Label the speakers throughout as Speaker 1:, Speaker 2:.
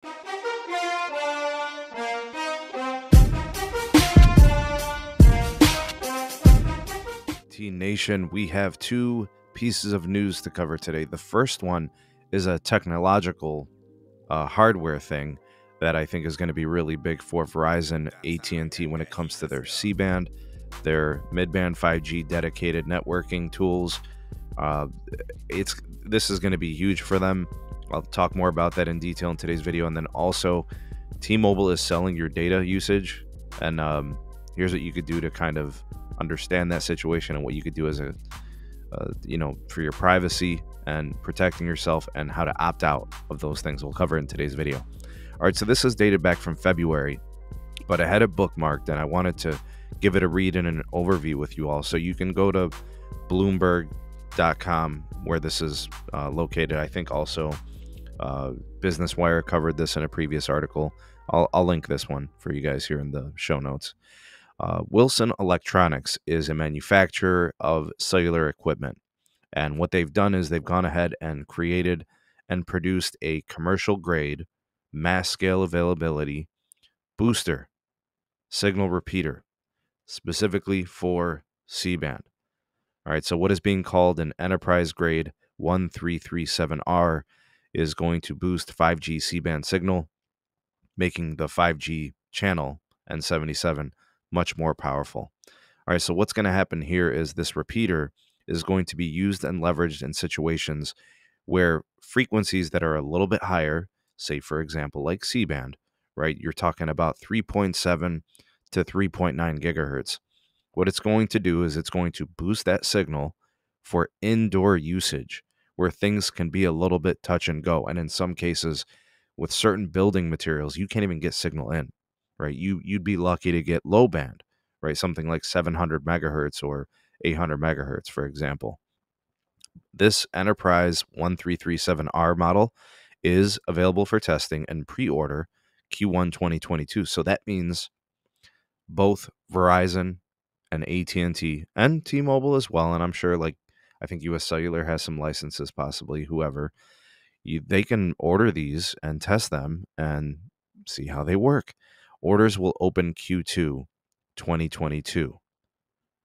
Speaker 1: T Nation, we have two pieces of news to cover today. The first one is a technological hardware thing that I think is going to be really big for Verizon, AT&T when it comes to their C-band, their mid-band 5G dedicated networking tools. This is going to be huge for them. I'll talk more about that in detail in today's video. And then also, T-Mobile is selling your data usage, and here's what you could do to kind of understand that situation and what you could do as for your privacy and protecting yourself, and how to opt out of those things. We'll cover in today's video. All right, so this is dated back from February, but I had it bookmarked and I wanted to give it a read and an overview with you all. So you can go to Bloomberg.com where this is located. I think also Business Wire covered this in a previous article. I'll link this one for you guys here in the show notes. Wilson Electronics is a manufacturer of cellular equipment. And what they've done is they've gone ahead and created and produced a commercial grade, mass scale availability booster signal repeater, specifically for C-band. All right, so what is being called an enterprise grade 1337R is going to boost 5G C-band signal, making the 5G channel N77 much more powerful. All right, so what's going to happen here is this repeater is going to be used and leveraged in situations where frequencies that are a little bit higher, say for example like C-band, right? You're talking about 3.7 to 3.9 gigahertz. What it's going to do is it's going to boost that signal for indoor usage where things can be a little bit touch and go. And in some cases, with certain building materials, you can't even get signal in, right? You'd be lucky to get low band, right? Something like 700 megahertz or 800 megahertz, for example. This Enterprise 1337R model is available for testing and pre-order Q1 2022. So that means both Verizon and AT&T and T-Mobile as well, and I'm sure I think US Cellular has some licenses, possibly, whoever, they can order these and test them and see how they work. Orders will open Q2 2022.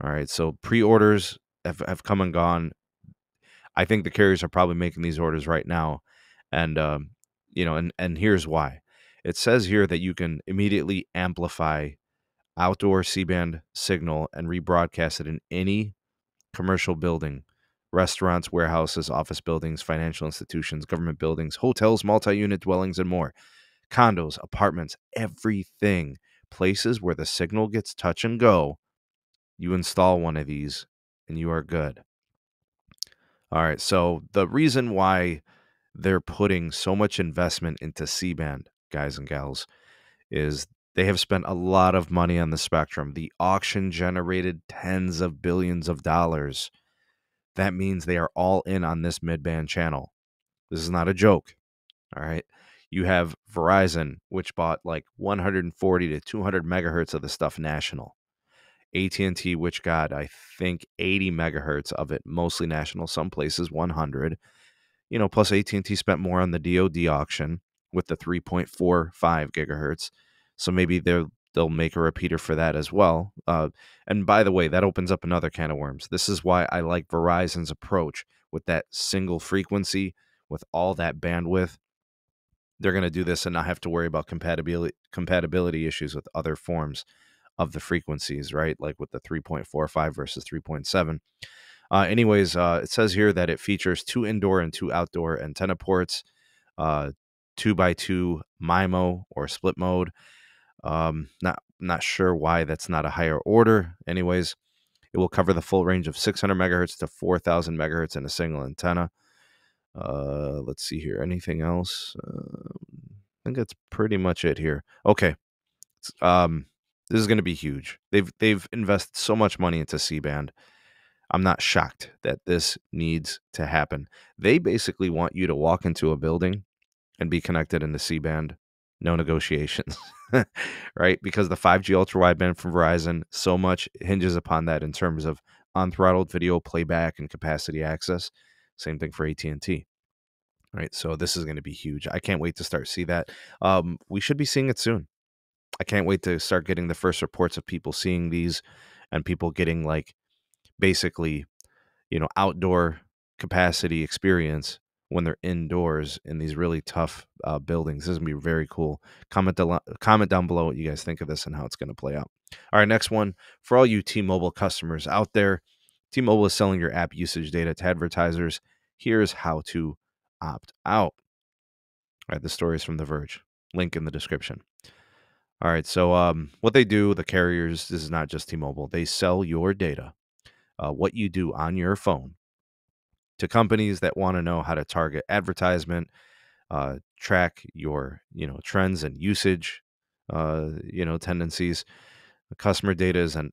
Speaker 1: All right, so pre-orders have come and gone. I think the carriers are probably making these orders right now, and and here's why. It says here that you can immediately amplify outdoor C-band signal and rebroadcast it in any commercial building, restaurants, warehouses, office buildings, financial institutions, government buildings, hotels, multi-unit dwellings, and more. Condos, apartments, everything. Places where the signal gets touch and go. You install one of these and you are good. All right, so the reason why they're putting so much investment into C-band, guys and gals, is they have spent a lot of money on the spectrum. The auction generated tens of billions of dollars. That means they are all in on this mid-band channel. This is not a joke. All right. You have Verizon, which bought like 140 to 200 megahertz of the stuff national. AT&T, which got, I think, 80 megahertz of it, mostly national, some places 100. Plus AT&T spent more on the DoD auction with the 3.45 gigahertz. So maybe they'll make a repeater for that as well. And by the way, that opens up another can of worms. This is why I like Verizon's approach with that single frequency, with all that bandwidth. They're going to do this and not have to worry about compatibility issues with other forms of the frequencies, right? Like with the 3.45 versus 3.7. It says here that it features 2 indoor and 2 outdoor antenna ports, 2x2 MIMO or split mode. Not sure why that's not a higher order. Anyways, it will cover the full range of 600 megahertz to 4,000 megahertz in a single antenna. Let's see here. Anything else? I think that's pretty much it here. Okay. This is going to be huge. They've invested so much money into C-band. I'm not shocked that this needs to happen. They basically want you to walk into a building and be connected in the C-band. No negotiations, right? Because the 5G ultrawide band from Verizon, so much hinges upon that in terms of unthrottled video playback and capacity access. Same thing for AT&T. right? So this is going to be huge. I can't wait to start see that. We should be seeing it soon. I can't wait to start getting the first reports of people seeing these and people getting like basically, outdoor capacity experience when they're indoors in these really tough buildings. This is gonna be very cool. Comment down below what you guys think of this and how it's going to play out. All right, next one for all you T-Mobile customers out there. T-Mobile is selling your app usage data to advertisers. Here's how to opt out. All right, the story is from The Verge. Link in the description. All right, so what they do, the carriers, this is not just T-Mobile. They sell your data, what you do on your phone, to companies that want to know how to target advertisement, track your trends and usage, tendencies. The customer data is an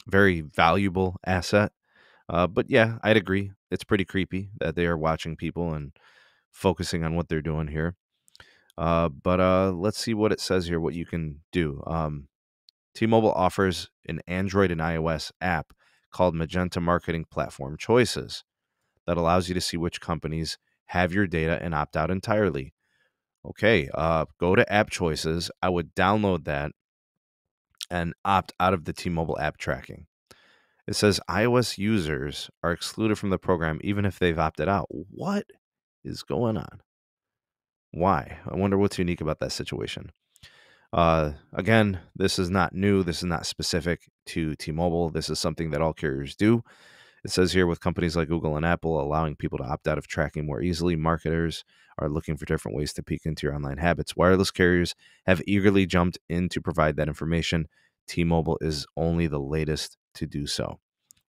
Speaker 1: very valuable asset. But yeah, I'd agree. It's pretty creepy that they are watching people and focusing on what they're doing here. But let's see what it says here, what you can do. T-Mobile offers an Android and iOS app called Magenta Marketing Platform Choices that allows you to see which companies have your data and opt out entirely. Okay, go to App Choices. I would download that and opt out of the T-Mobile app tracking. It says iOS users are excluded from the program even if they've opted out. What is going on? Why? I wonder what's unique about that situation. Again, this is not new. This is not specific to T-Mobile. This is something that all carriers do. It says here with companies like Google and Apple allowing people to opt out of tracking more easily, marketers are looking for different ways to peek into your online habits. Wireless carriers have eagerly jumped in to provide that information. T-Mobile is only the latest to do so. All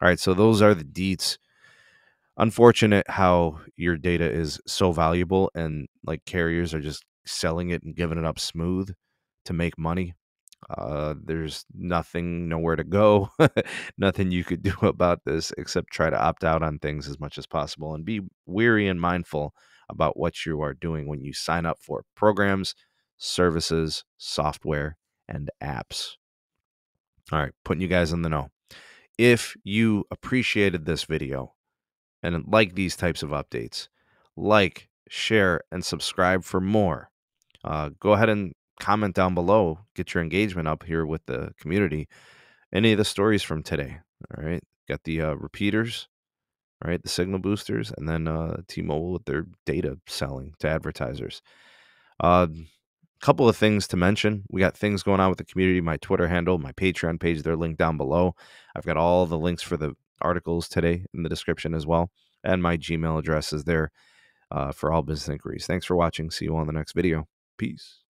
Speaker 1: right, so those are the deets. Unfortunate how your data is so valuable and like carriers are just selling it and giving it up smooth to make money. There's nowhere to go, nothing you could do about this except try to opt out on things as much as possible and be wary and mindful about what you are doing when you sign up for programs, services, software, and apps. All right, putting you guys in the know. If you appreciated this video and like these types of updates, like, share, and subscribe for more. Go ahead and comment down below. Get your engagement up here with the community. Any of the stories from today. All right. Got the repeaters, all right, the signal boosters, and then T-Mobile with their data selling to advertisers. Couple of things to mention. We got things going on with the community. My Twitter handle, my Patreon page, they're linked down below. I've got all the links for the articles today in the description as well. And my Gmail address is there for all business inquiries. Thanks for watching. See you on the next video. Peace.